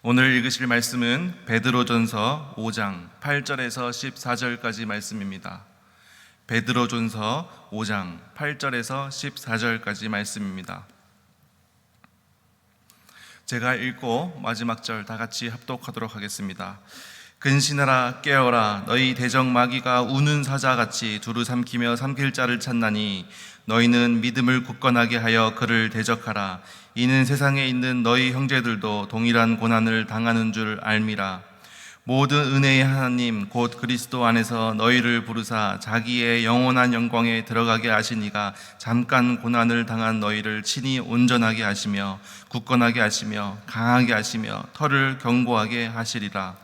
오늘 읽으실 말씀은 베드로전서 5장 8절에서 14절까지 말씀입니다. 베드로전서 5장 8절에서 14절까지 말씀입니다. 제가 읽고 마지막 절 다 같이 합독하도록 하겠습니다. 근신하라 깨어라 너희 대적 마귀가 우는 사자같이 두루 삼키며 삼킬 자를 찾나니 너희는 믿음을 굳건하게 하여 그를 대적하라. 이는 세상에 있는 너희 형제들도 동일한 고난을 당하는 줄 알미라. 모든 은혜의 하나님 곧 그리스도 안에서 너희를 부르사 자기의 영원한 영광에 들어가게 하시니가 잠깐 고난을 당한 너희를 친히 온전하게 하시며 굳건하게 하시며 강하게 하시며 털을 견고하게 하시리라.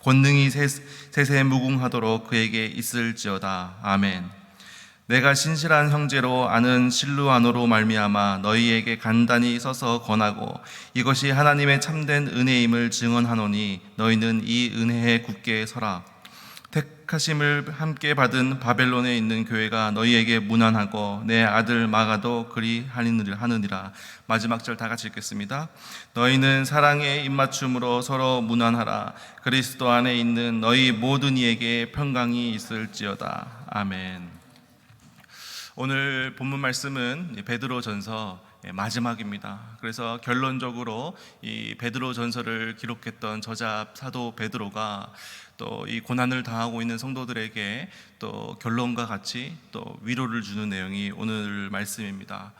권능이 세세 무궁하도록 그에게 있을지어다. 아멘. 내가 신실한 형제로 아는 실루아노로 말미암아 너희에게 간단히 써서 권하고 이것이 하나님의 참된 은혜임을 증언하노니 너희는 이 은혜에 굳게 서라. 택하심을 함께 받은 바벨론에 있는 교회가 너희에게 문안하고 내 아들 마가도 그리 하느니라. 마지막 절 다 같이 읽겠습니다. 너희는 사랑의 입맞춤으로 서로 문안하라. 그리스도 안에 있는 너희 모든 이에게 평강이 있을지어다. 아멘. 오늘 본문 말씀은 베드로전서 마지막입니다. 그래서 결론적으로 이 베드로전서를 기록했던 저자 사도 베드로가 또 이 고난을 당하고 있는 성도들에게 또 결론과 같이 또 위로를 주는 내용이 오늘 말씀입니다.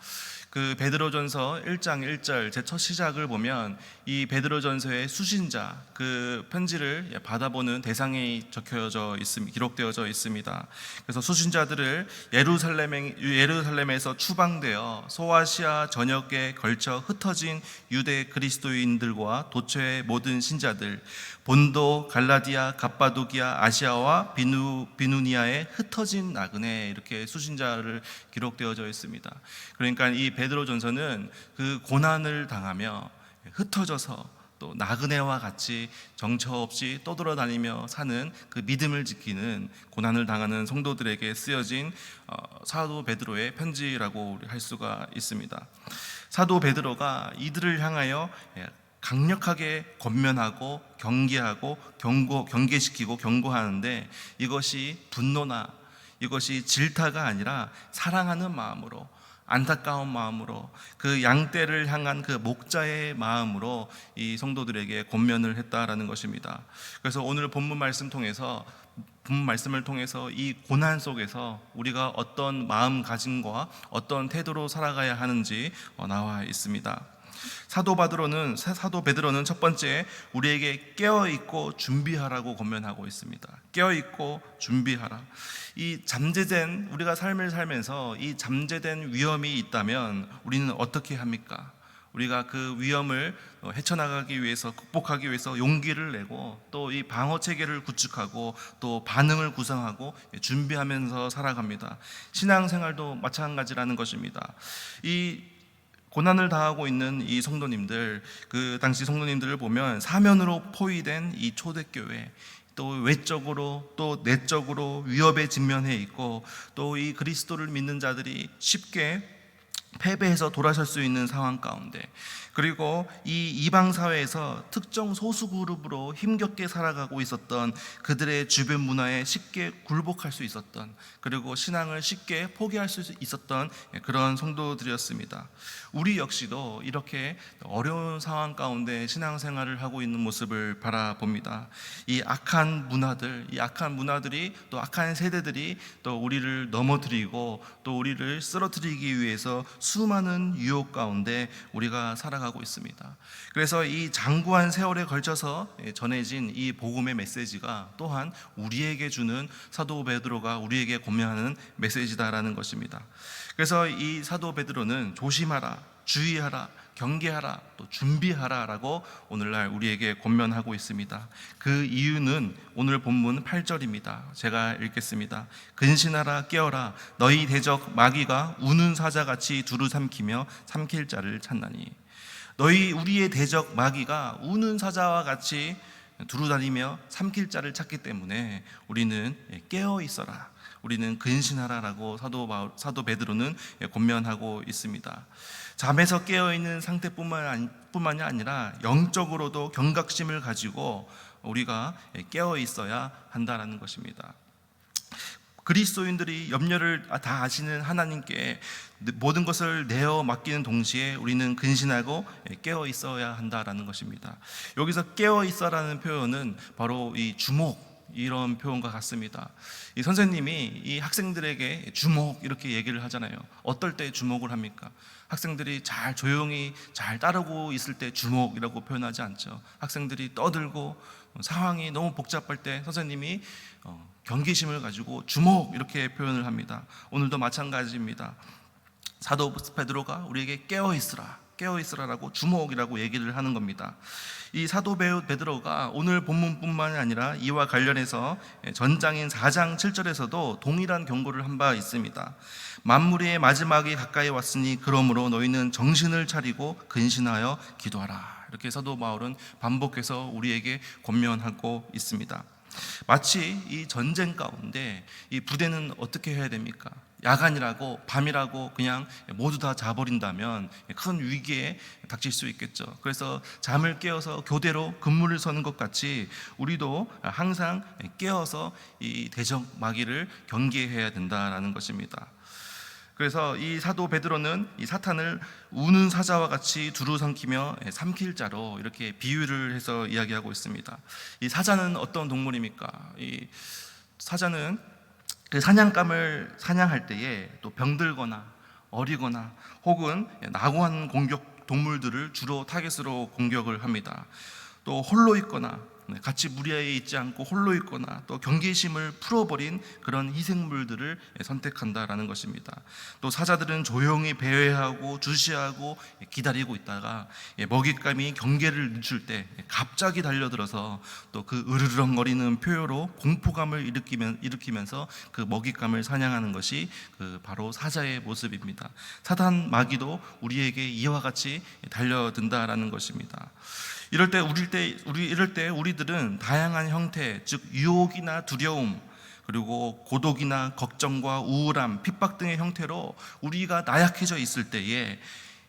그 베드로전서 1장 1절 제 첫 시작을 보면 이 베드로전서의 수신자 그 편지를 받아보는 대상이 기록되어져 있습니다. 그래서 수신자들을 예루살렘에서 추방되어 소아시아 전역에 걸쳐 흩어진 유대 그리스도인들과 도처의 모든 신자들, 본도, 갈라디아, 갑바도기아, 아시아와 비누니아에 흩어진 나그네, 이렇게 수신자를 기록되어져 있습니다. 그러니까 이 베드로전서는 그 고난을 당하며 흩어져서 또 나그네와 같이 정처 없이 떠돌아다니며 사는 그 믿음을 지키는 고난을 당하는 성도들에게 쓰여진 사도 베드로의 편지라고 할 수가 있습니다. 사도 베드로가 이들을 향하여 강력하게 권면하고 경계하고 경계시키고 경고하는데 이것이 분노나 이것이 질타가 아니라 사랑하는 마음으로, 안타까운 마음으로, 그 양떼를 향한 그 목자의 마음으로 이 성도들에게 권면을 했다라는 것입니다. 그래서 오늘 본문 말씀을 통해서 이 고난 속에서 우리가 어떤 마음가짐과 어떤 태도로 살아가야 하는지 나와 있습니다. 사도 베드로는 첫 번째 우리에게 깨어있고 준비하라고 권면하고 있습니다. 깨어있고 준비하라. 우리가 삶을 살면서 이 잠재된 위험이 있다면 우리는 어떻게 합니까? 우리가 그 위험을 헤쳐나가기 위해서, 극복하기 위해서 용기를 내고 또 이 방어 체계를 구축하고 또 반응을 구상하고 준비하면서 살아갑니다. 신앙생활도 마찬가지라는 것입니다. 이 고난을 당하고 있는 이 성도님들, 그 당시 성도님들을 보면 사면으로 포위된 이 초대교회, 또 외적으로 또 내적으로 위협에 직면해 있고 또 이 그리스도를 믿는 자들이 쉽게 패배해서 돌아설 수 있는 상황 가운데, 그리고 이 이방 사회에서 특정 소수 그룹으로 힘겹게 살아가고 있었던 그들의 주변 문화에 쉽게 굴복할 수 있었던, 그리고 신앙을 쉽게 포기할 수 있었던 그런 성도들이었습니다. 우리 역시도 이렇게 어려운 상황 가운데 신앙생활을 하고 있는 모습을 바라봅니다. 이 악한 문화들이 또 악한 세대들이 또 우리를 넘어뜨리고 또 우리를 쓰러뜨리기 위해서 수많은 유혹 가운데 우리가 살아가고 있습니다. 그래서 이 장구한 세월에 걸쳐서 전해진 이 복음의 메시지가 또한 우리에게 주는, 사도 베드로가 우리에게 권면하는 메시지다라는 것입니다. 그래서 이 사도 베드로는 조심하라, 주의하라, 경계하라, 또 준비하라 라고 오늘날 우리에게 권면하고 있습니다. 그 이유는 오늘 본문 8절입니다. 제가 읽겠습니다. 근신하라 깨어라 너희 대적 마귀가 우는 사자같이 두루 삼키며 삼킬 자를 찾나니. 우리의 대적 마귀가 우는 사자와 같이 두루다니며 삼킬 자를 찾기 때문에 우리는 깨어 있어라, 우리는 근신하라라고 사도 베드로는 권면하고 있습니다. 잠에서 깨어 있는 상태뿐만이 아니라 영적으로도 경각심을 가지고 우리가 깨어 있어야 한다라는 것입니다. 그리스도인들이 염려를 다 아시는 하나님께 모든 것을 내어 맡기는 동시에 우리는 근신하고 깨어 있어야 한다라는 것입니다. 여기서 깨어 있어라는 표현은 바로 이 주목, 이런 표현과 같습니다. 이 선생님이 이 학생들에게 주목 이렇게 얘기를 하잖아요. 어떨 때 주목을 합니까? 학생들이 잘 조용히 잘 따르고 있을 때 주목이라고 표현하지 않죠. 학생들이 떠들고 상황이 너무 복잡할 때 선생님이 경계심을 가지고 주목 이렇게 표현을 합니다. 오늘도 마찬가지입니다. 사도 베드로가 우리에게 깨어 있으라라고 주목이라고 얘기를 하는 겁니다. 이 사도 베드로가 오늘 본문뿐만이 아니라 이와 관련해서 전장인 4장 7절에서도 동일한 경고를 한 바 있습니다. 만물의 마지막이 가까이 왔으니 그러므로 너희는 정신을 차리고 근신하여 기도하라. 이렇게 사도 바울은 반복해서 우리에게 권면하고 있습니다. 마치 이 전쟁 가운데 이 부대는 어떻게 해야 됩니까? 야간이라고 밤이라고 그냥 모두 다 자버린다면 큰 위기에 닥칠 수 있겠죠. 그래서 잠을 깨어서 교대로 근무를 서는 것 같이 우리도 항상 깨어서 이 대적 마귀를 경계해야 된다라는 것입니다. 그래서 이 사도 베드로는 이 사탄을 우는 사자와 같이 두루 삼키며 삼킬 자로 이렇게 비유를 해서 이야기하고 있습니다. 이 사자는 어떤 동물입니까? 이 사자는 그 사냥감을 사냥할 때에 또 병들거나 어리거나 혹은 낙오한 공격 동물들을 주로 타겟으로 공격을 합니다. 또 홀로 있거나 같이 무리에 있지 않고 홀로 있거나 또 경계심을 풀어버린 그런 희생물들을 선택한다라는 것입니다. 또 사자들은 조용히 배회하고 주시하고 기다리고 있다가 먹잇감이 경계를 늦출 때 갑자기 달려들어서 또 그 으르렁거리는 표효로 공포감을 일으키면서 그 먹잇감을 사냥하는 것이 그 바로 사자의 모습입니다. 사탄 마귀도 우리에게 이와 같이 달려든다라는 것입니다. 이럴 때 우리들은 다양한 형태, 즉 유혹이나 두려움, 그리고 고독이나 걱정과 우울함, 핍박 등의 형태로 우리가 나약해져 있을 때에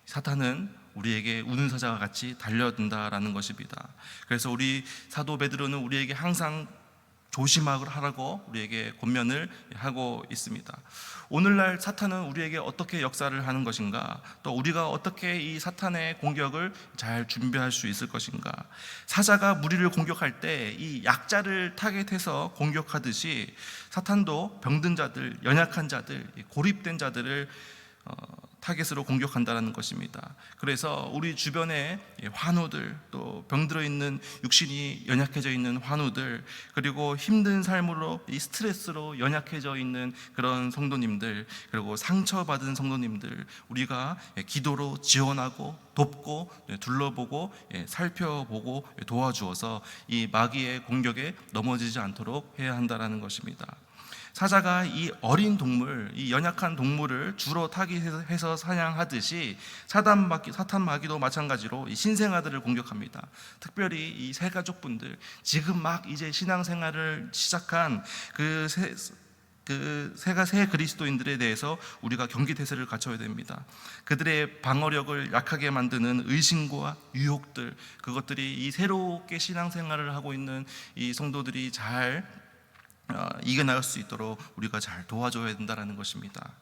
사탄은 우리에게 우는 사자와 같이 달려든다라는 것입니다. 그래서 우리 사도 베드로는 우리에게 항상 조심하라고 우리에게 권면을 하고 있습니다. 오늘날 사탄은 우리에게 어떻게 역사를 하는 것인가, 또 우리가 어떻게 이 사탄의 공격을 잘 준비할 수 있을 것인가. 사자가 무리를 공격할 때 이 약자를 타겟해서 공격하듯이 사탄도 병든 자들, 연약한 자들, 고립된 자들을 타겟으로 공격한다는 것입니다. 그래서 우리 주변에 환우들, 또 병들어 있는 육신이 연약해져 있는 환우들, 그리고 힘든 삶으로 이 스트레스로 연약해져 있는 그런 성도님들, 그리고 상처받은 성도님들, 우리가 기도로 지원하고 돕고 둘러보고 살펴보고 도와주어서 이 마귀의 공격에 넘어지지 않도록 해야 한다는 것입니다. 사자가 이 어린 동물, 이 연약한 동물을 주로 타깃해서 사냥하듯이 사탄 마귀도 마찬가지로 이 신생아들을 공격합니다. 특별히 이 새 가족분들, 지금 막 이제 신앙생활을 시작한 새 그리스도인들에 대해서 우리가 경계태세를 갖춰야 됩니다. 그들의 방어력을 약하게 만드는 의심과 유혹들, 그것들이 이 새롭게 신앙생활을 하고 있는 이 성도들이 잘 이겨나갈 수 있도록 우리가 잘 도와줘야 된다는 것입니다.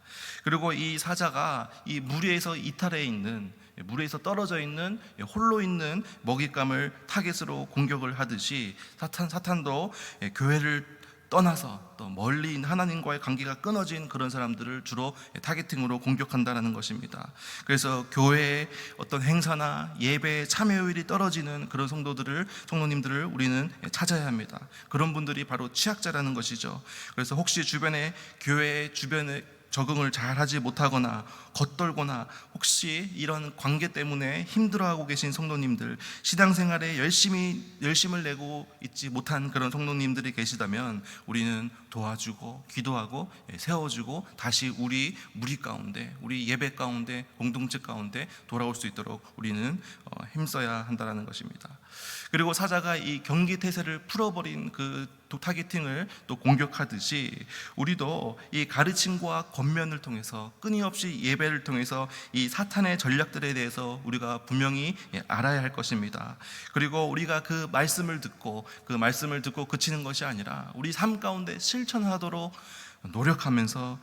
그리고 이 사자가 이 무리에서 이탈해 있는, 물에서 떨어져 있는 홀로 있는 먹잇감을 타겟으로 공격을 하듯이 사탄도 교회를 떠나서 또 멀리 있는 하나님과의 관계가 끊어진 그런 사람들을 주로 타겟팅으로 공격한다는 것입니다. 그래서 교회의 어떤 행사나 예배에 참여율이 떨어지는 그런 성도님들을 우리는 찾아야 합니다. 그런 분들이 바로 취약자라는 것이죠. 그래서 혹시 교회 주변에 적응을 잘 하지 못하거나 겉돌거나 혹시 이런 관계 때문에 힘들어하고 계신 성도님들, 신앙생활에 열심을 내고 있지 못한 그런 성도님들이 계시다면 우리는 도와주고 기도하고 세워주고 다시 우리 무리 가운데, 우리 예배 가운데, 공동체 가운데 돌아올 수 있도록 우리는 힘써야 한다는 것입니다. 그리고 사자가 이 경계 태세를 풀어버린 그 타겟팅을 또 공격하듯이 우리도 이 가르침과 권면을 통해서 끊임없이 예배를 통해서 이 사탄의 전략들에 대해서 우리가 분명히 알아야 할 것입니다. 그리고 우리가 그 말씀을 듣고 그치는 것이 아니라 우리 삶 가운데 실천하도록 노력하면서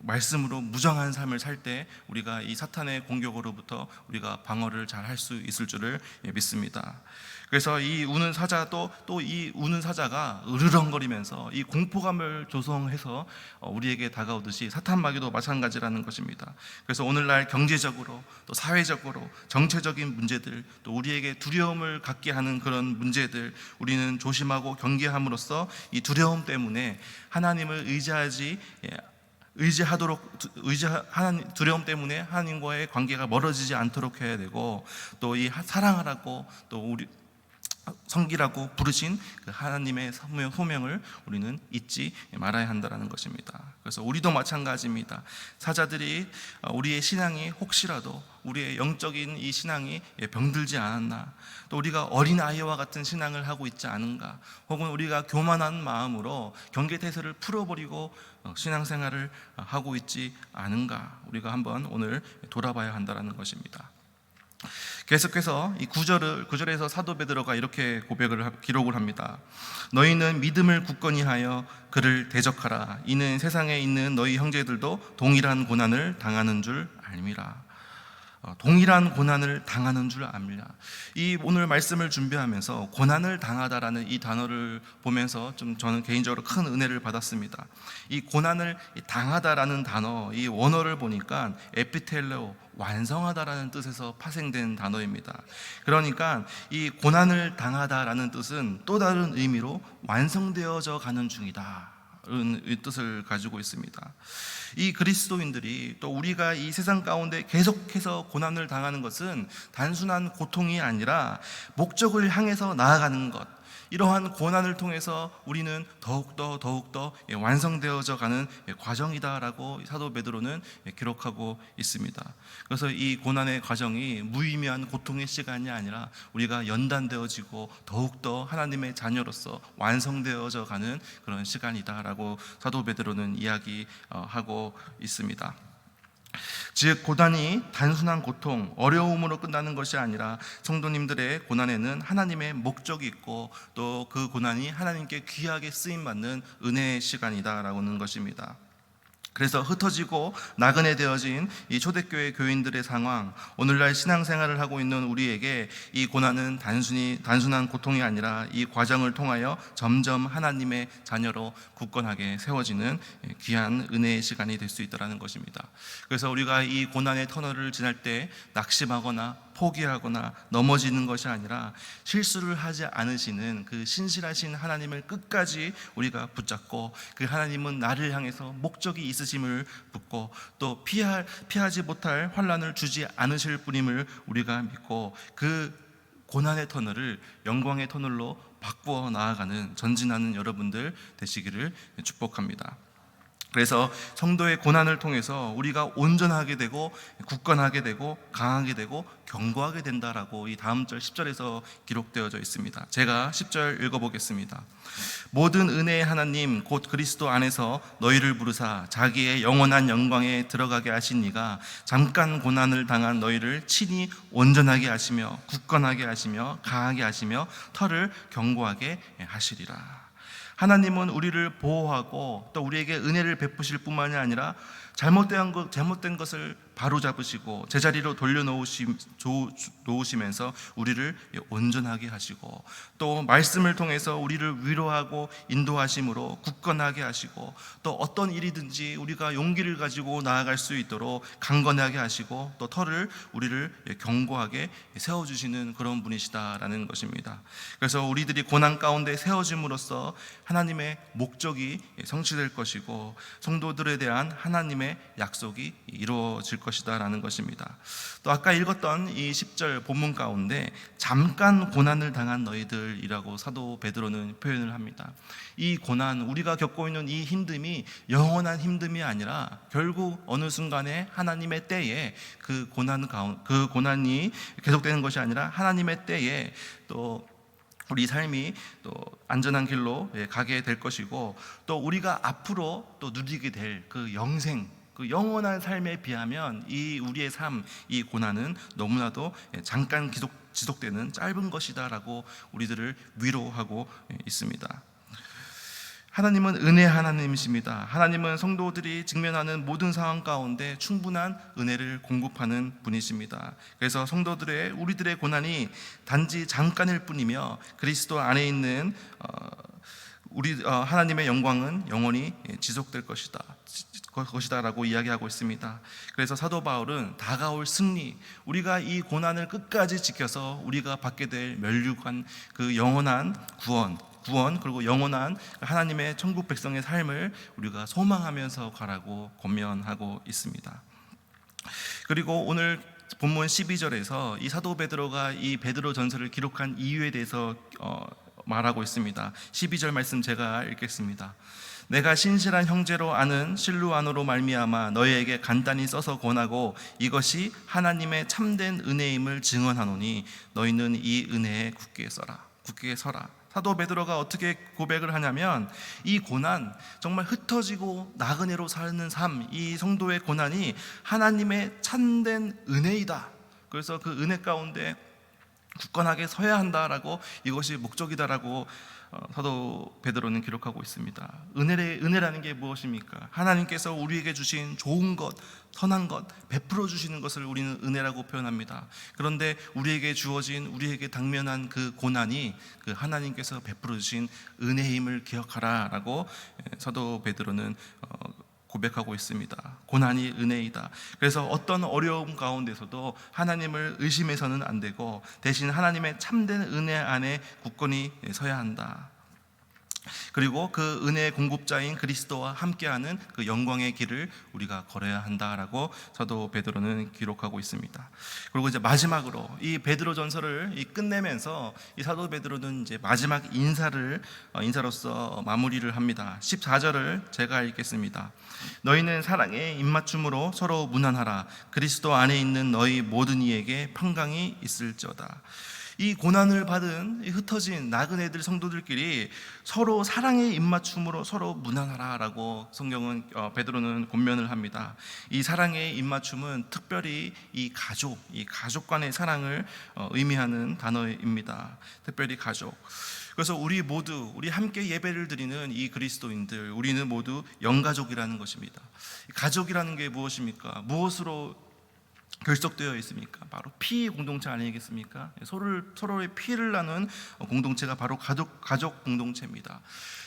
말씀으로 무장한 삶을 살 때 우리가 이 사탄의 공격으로부터 우리가 방어를 잘 할 수 있을 줄을 믿습니다. 그래서 이 우는 사자도 또 이 우는 사자가 으르렁거리면서 이 공포감을 조성해서 우리에게 다가오듯이 사탄 마귀도 마찬가지라는 것입니다. 그래서 오늘날 경제적으로 또 사회적으로 정체적인 문제들, 또 우리에게 두려움을 갖게 하는 그런 문제들, 우리는 조심하고 경계함으로써 이 두려움 때문에 하나님을 두려움 때문에 하나님과의 관계가 멀어지지 않도록 해야 되고, 또 이 사랑하라고 또 우리 성기라고 부르신 그 하나님의 소명을 우리는 잊지 말아야 한다는 것입니다. 그래서 우리도 마찬가지입니다. 사자들이 우리의 신앙이 혹시라도 우리의 영적인 이 신앙이 병들지 않았나, 또 우리가 어린아이와 같은 신앙을 하고 있지 않은가, 혹은 우리가 교만한 마음으로 경계태세를 풀어버리고 신앙생활을 하고 있지 않은가, 우리가 한번 오늘 돌아봐야 한다는 것입니다. 계속해서 이 9절에서 사도 베드로가 이렇게 기록을 합니다. 너희는 믿음을 굳건히 하여 그를 대적하라. 이는 세상에 있는 너희 형제들도 동일한 고난을 당하는 줄 알미라. 동일한 고난을 당하는 줄 압니다. 이 오늘 말씀을 준비하면서 고난을 당하다라는 이 단어를 보면서 좀 저는 개인적으로 큰 은혜를 받았습니다. 이 고난을 당하다라는 단어, 이 원어를 보니까 에피텔레오, 완성하다라는 뜻에서 파생된 단어입니다. 그러니까 이 고난을 당하다라는 뜻은 또 다른 의미로 완성되어져 가는 중이다 이 뜻을 가지고 있습니다. 이 그리스도인들이, 또 우리가 이 세상 가운데 계속해서 고난을 당하는 것은 단순한 고통이 아니라 목적을 향해서 나아가는 것, 이러한 고난을 통해서 우리는 더욱더 완성되어져 가는 과정이다라고 사도 베드로는 기록하고 있습니다. 그래서 이 고난의 과정이 무의미한 고통의 시간이 아니라 우리가 연단되어지고 더욱더 하나님의 자녀로서 완성되어져 가는 그런 시간이다라고 사도 베드로는 이야기하고 있습니다. 즉 고난이 단순한 고통, 어려움으로 끝나는 것이 아니라 성도님들의 고난에는 하나님의 목적이 있고, 또 그 고난이 하나님께 귀하게 쓰임받는 은혜의 시간이다라는 것입니다. 그래서 흩어지고 나그네 되어진 이 초대교회 교인들의 상황, 오늘날 신앙생활을 하고 있는 우리에게 이 고난은 단순한 고통이 아니라 이 과정을 통하여 점점 하나님의 자녀로 굳건하게 세워지는 귀한 은혜의 시간이 될 수 있다는 것입니다. 그래서 우리가 이 고난의 터널을 지날 때 낙심하거나 포기하거나 넘어지는 것이 아니라 실수를 하지 않으시는 그 신실하신 하나님을 끝까지 우리가 붙잡고, 그 하나님은 나를 향해서 목적이 있으심을 붙고, 또 피하지 못할 환난을 주지 않으실 분임을 우리가 믿고, 그 고난의 터널을 영광의 터널로 바꾸어 나아가는 전진하는 여러분들 되시기를 축복합니다. 그래서 성도의 고난을 통해서 우리가 온전하게 되고 굳건하게 되고 강하게 되고 견고하게 된다라고 이 다음 절 10절에서 기록되어져 있습니다. 제가 10절 읽어보겠습니다. 모든 은혜의 하나님 곧 그리스도 안에서 너희를 부르사 자기의 영원한 영광에 들어가게 하신 이가 잠깐 고난을 당한 너희를 친히 온전하게 하시며 굳건하게 하시며 강하게 하시며 터를 견고하게 하시리라. 하나님은 우리를 보호하고 또 우리에게 은혜를 베푸실 뿐만이 아니라 잘못된 것을 바로잡으시고 제자리로 돌려놓으시면서 우리를 온전하게 하시고, 또 말씀을 통해서 우리를 위로하고 인도하심으로 굳건하게 하시고, 또 어떤 일이든지 우리가 용기를 가지고 나아갈 수 있도록 강건하게 하시고, 또 우리를 견고하게 세워주시는 그런 분이시다라는 것입니다. 그래서 우리들이 고난 가운데 세워짐으로써 하나님의 목적이 성취될 것이고, 성도들에 대한 하나님의 약속이 이루어질 것이다라는 것입니다. 또 아까 읽었던 이 10절 본문 가운데 잠깐 고난을 당한 너희들이라고 사도 베드로는 표현을 합니다. 이 고난, 우리가 겪고 있는 이 힘듦이 영원한 힘듦이 아니라 결국 어느 순간에 하나님의 때에 그 고난이 계속되는 것이 아니라 하나님의 때에 또 우리 삶이 또 안전한 길로 가게 될 것이고, 또 우리가 앞으로 또 누리게 될 그 영생, 그 영원한 삶에 비하면 이 우리의 삶, 이 고난은 너무나도 잠깐 지속되는 짧은 것이다라고 우리들을 위로하고 있습니다. 하나님은 은혜 하나님이십니다. 하나님은 성도들이 직면하는 모든 상황 가운데 충분한 은혜를 공급하는 분이십니다. 그래서 성도들의 우리들의 고난이 단지 잠깐일 뿐이며 그리스도 안에 있는 하나님의 영광은 영원히 지속될 것이다라고 이야기하고 있습니다. 그래서 사도 바울은 다가올 승리, 우리가 이 고난을 끝까지 지켜서 우리가 받게 될 멸류관, 그 영원한 구원 그리고 영원한 하나님의 천국 백성의 삶을 우리가 소망하면서 가라고 권면하고 있습니다. 그리고 오늘 본문 12절에서 이 사도 베드로가 이 베드로 전서를 기록한 이유에 대해서 말하고 있습니다. 12절 말씀 제가 읽겠습니다. 내가 신실한 형제로 아는 실루아노로 말미암아 너희에게 간단히 써서 권하고 이것이 하나님의 참된 은혜임을 증언하노니 너희는 이 은혜에 굳게 서라. 사도 베드로가 어떻게 고백을 하냐면 이 고난, 정말 흩어지고 나그네로 사는 삶, 이 성도의 고난이 하나님의 참된 은혜이다. 그래서 그 은혜 가운데 굳건하게 서야 한다라고, 이것이 목적이다라고 사도 베드로는 기록하고 있습니다. 은혜라는 게 무엇입니까? 하나님께서 우리에게 주신 좋은 것, 선한 것, 베풀어 주시는 것을 우리는 은혜라고 표현합니다. 그런데 우리에게 주어진, 우리에게 당면한 그 고난이 그 하나님께서 베풀어 주신 은혜임을 기억하라라고 사도 베드로는 고백하고 있습니다. 고난이 은혜이다. 그래서 어떤 어려움 가운데서도 하나님을 의심해서는 안 되고 대신 하나님의 참된 은혜 안에 굳건히 서야 한다. 그리고 그 은혜의 공급자인 그리스도와 함께하는 그 영광의 길을 우리가 걸어야 한다라고 사도 베드로는 기록하고 있습니다. 그리고 이제 마지막으로 이 베드로 전서를 끝내면서 이 사도 베드로는 이제 마지막 인사로서 마무리를 합니다. 14절을 제가 읽겠습니다. 너희는 사랑의 입맞춤으로 서로 문안하라. 그리스도 안에 있는 너희 모든 이에게 평강이 있을지어다. 이 고난을 받은 흩어진 나그네들 성도들끼리 서로 사랑의 입맞춤으로 서로 문안하라라고 성경은 베드로는 권면을 합니다. 이 사랑의 입맞춤은 특별히 이 가족 간의 사랑을 의미하는 단어입니다. 특별히 가족. 그래서 우리 함께 예배를 드리는 이 그리스도인들, 우리는 모두 영가족이라는 것입니다. 가족이라는 게 무엇입니까? 무엇으로 결속되어 있습니까? 바로 피 공동체 아니겠습니까? 서로의 피를 나눈 공동체가 바로 가족 공동체입니다.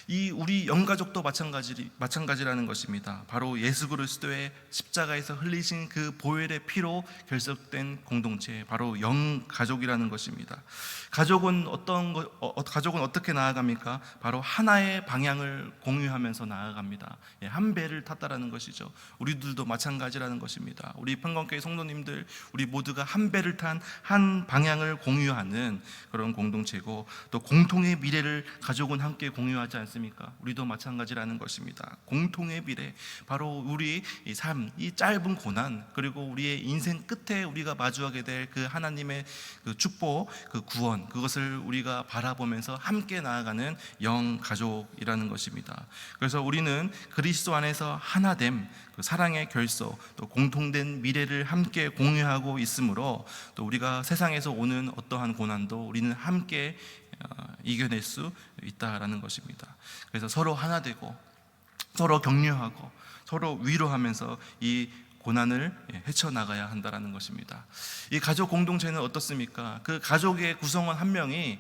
이 우리 영가족도 마찬가지라는 것입니다. 바로 예수 그리스도의 십자가에서 흘리신 그 보혈의 피로 결속된 공동체, 바로 영가족이라는 것입니다. 가족은 어떻게 나아갑니까? 바로 하나의 방향을 공유하면서 나아갑니다. 한 배를 탔다라는 것이죠. 우리들도 마찬가지라는 것입니다. 우리 평강교회 성도님들, 우리 모두가 한 배를 탄 한 방향을 공유하는 그런 공동체고, 또 공통의 미래를 가족은 함께 공유하지 않습니까? 우리도 마찬가지라는 것입니다. 공통의 미래, 바로 우리 삶, 이 짧은 고난, 그리고 우리의 인생 끝에 우리가 마주하게 될 그 하나님의 그 축복, 그 구원, 그것을 우리가 바라보면서 함께 나아가는 영가족이라는 것입니다. 그래서 우리는 그리스도 안에서 하나됨, 그 사랑의 결속, 또 공통된 미래를 함께 공유하고 있으므로, 또 우리가 세상에서 오는 어떠한 고난도 우리는 함께 이겨낼 수 있다라는 것입니다. 그래서 서로 하나 되고 서로 격려하고 서로 위로하면서 이 고난을 헤쳐나가야 한다는 것입니다. 이 가족 공동체는 어떻습니까? 그 가족의 구성원 한 명이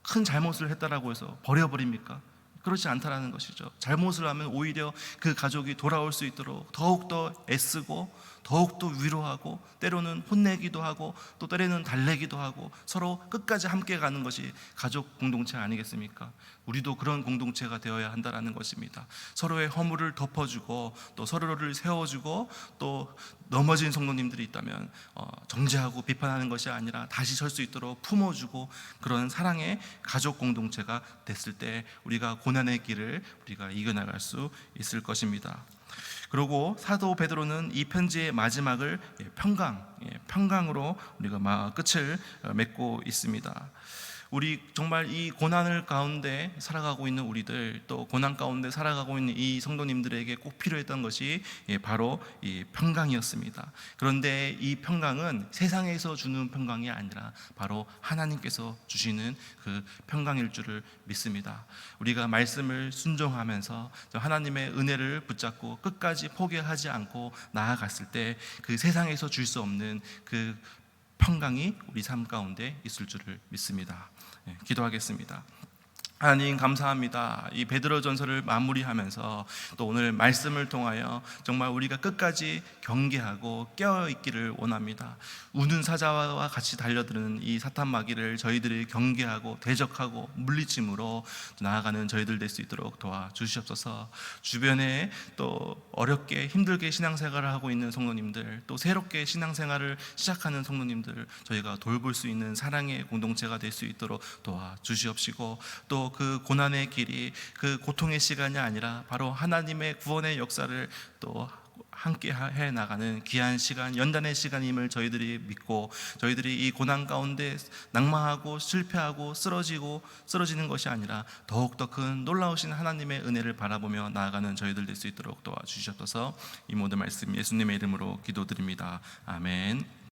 큰 잘못을 했다라고 해서 버려버립니까? 그렇지 않다라는 것이죠. 잘못을 하면 오히려 그 가족이 돌아올 수 있도록 더욱더 애쓰고 더욱더 위로하고, 때로는 혼내기도 하고, 또 때로는 달래기도 하고, 서로 끝까지 함께 가는 것이 가족 공동체 아니겠습니까? 우리도 그런 공동체가 되어야 한다는 것입니다. 서로의 허물을 덮어주고, 또 서로를 세워주고, 또 넘어진 성도님들이 있다면 정죄하고 비판하는 것이 아니라 다시 설 수 있도록 품어주고, 그런 사랑의 가족 공동체가 됐을 때 우리가 고난의 길을 우리가 이겨나갈 수 있을 것입니다. 그리고 사도 베드로는 이 편지의 마지막을 평강으로 우리가 끝을 맺고 있습니다. 우리 정말 이 고난을 가운데 살아가고 있는 우리들, 또 고난 가운데 살아가고 있는 이 성도님들에게 꼭 필요했던 것이 바로 이 평강이었습니다. 그런데 이 평강은 세상에서 주는 평강이 아니라 바로 하나님께서 주시는 그 평강일 줄을 믿습니다. 우리가 말씀을 순종하면서 하나님의 은혜를 붙잡고 끝까지 포기하지 않고 나아갔을 때 그 세상에서 줄 수 없는 그 평강이 우리 삶 가운데 있을 줄을 믿습니다. 기도하겠습니다. 하나님 감사합니다. 이 베드로전서를 마무리하면서 또 오늘 말씀을 통하여 정말 우리가 끝까지 경계하고 깨어있기를 원합니다. 우는 사자와 같이 달려드는 이 사탄 마귀를 저희들이 경계하고 대적하고 물리침으로 나아가는 저희들 될 수 있도록 도와주시옵소서. 주변에 또 어렵게 힘들게 신앙생활을 하고 있는 성도님들, 또 새롭게 신앙생활을 시작하는 성도님들 저희가 돌볼 수 있는 사랑의 공동체가 될 수 있도록 도와주시옵시고, 또 그 고난의 길이 그 고통의 시간이 아니라 바로 하나님의 구원의 역사를 또 함께 해 나가는 귀한 시간, 연단의 시간임을 저희들이 믿고, 저희들이 이 고난 가운데 낙망하고 실패하고 쓰러지는 것이 아니라 더욱더 큰 놀라우신 하나님의 은혜를 바라보며 나아가는 저희들 될 수 있도록 도와주시옵소서. 이 모든 말씀 예수님의 이름으로 기도드립니다. 아멘.